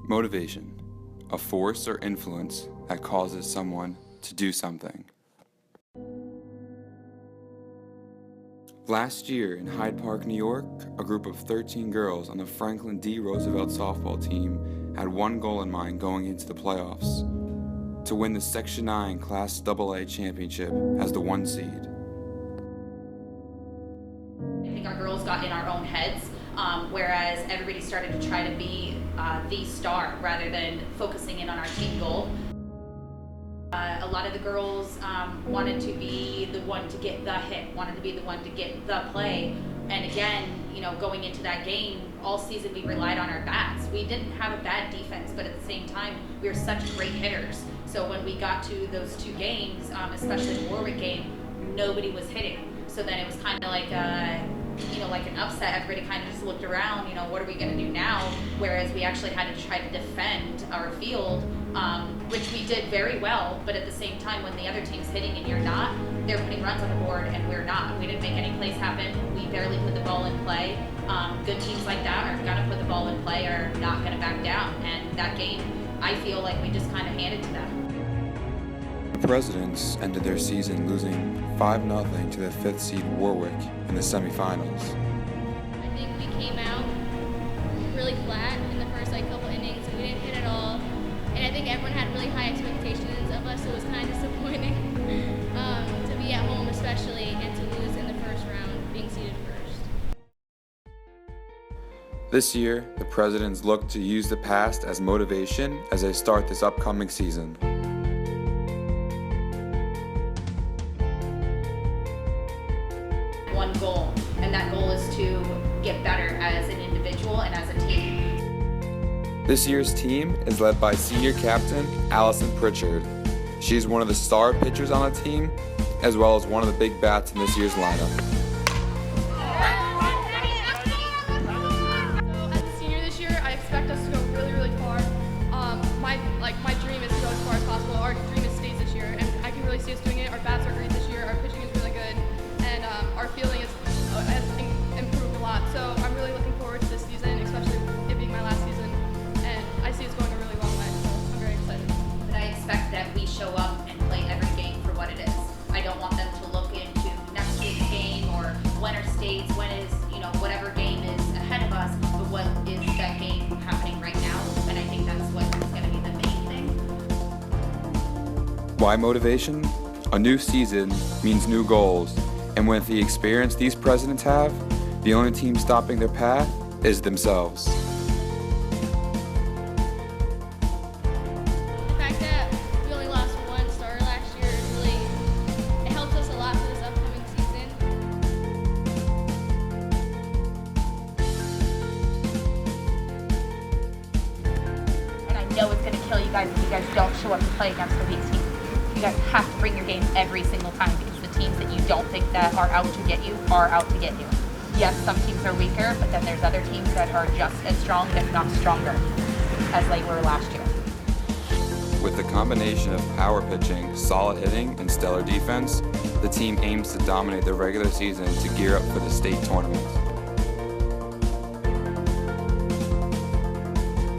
Motivation, a force or influence that causes someone to do something. Last year in Hyde Park, New York, a group of 13 girls on the Franklin D. Roosevelt softball team had one goal in mind going into the playoffs: to win the Section 9 Class AA championship as the 1 seed. I think our girls got in our own heads, whereas everybody started to try to be the star rather than focusing in on our team goal. A lot of the girls wanted to be the one to get the hit, wanted to be the one to get the play. And again, going into that game, all season we relied on our bats. We didn't have a bad defense, but at the same time, we were such great hitters. So when we got to those 2 games, especially the Warwick game, nobody was hitting. So then it was kind of like like an upset. Everybody kind of just looked around, what are we going to do now? Whereas we actually had to try to defend our field, which we did very well. But at the same time, when the other team's hitting and you're not, they're putting runs on the board and we're not. We didn't make any plays happen. We barely put the ball in play. Good teams like that are going to put the ball in play, are not going to back down. And that game, I feel like we just kind of handed to them. The Presidents ended their season losing 5-0 to the 5th seed Warwick in the semifinals. I think we came out really flat in the first couple innings. We didn't hit at all, and I think everyone had really high expectations of us, so it was kind of disappointing to be at home, especially, and to lose in the first round, being seeded first. This year, the Presidents look to use the past as motivation as they start this upcoming season. One goal, and that goal is to get better as an individual and as a team. This year's team is led by senior captain Allison Pritchard. She's one of the star pitchers on the team, as well as one of the big bats in this year's lineup. As a senior this year, I expect us to go really, really far. My dream is to go as far as possible. Our dream is states this year, and I can really see us doing it. Our bats are great this year. Our pitching is really good, and our fielding has improved a lot. So I'm really looking forward to this season, especially it being my last season, and I see it's going a really long way. So I'm very excited. But I expect that we show up and play every game for what it is. I don't want them to look into next week's game or when are states, when is, whatever game is ahead of us, but what is that game happening right now? And I think that's what's going to be the main thing. Why motivation? A new season means new goals, and with the experience these Presidents have, the only team stopping their path is themselves. The fact that we only lost 1 starter last year it helps us a lot for this upcoming season. And I know it's going to kill you guys if you guys don't show up to play against the weak team. You guys have to bring your game every single time, because the teams that you don't think that are out to get you are out to get you. Yes, some teams are weaker, but then there's other teams that are just as strong, if not stronger, as they were last year. With the combination of power pitching, solid hitting, and stellar defense, the team aims to dominate the regular season to gear up for the state tournament.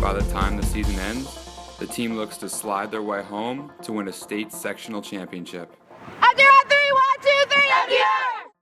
By the time the season ends, the team looks to slide their way home to win a state sectional championship. After 3, 1, 2, 3, FDR!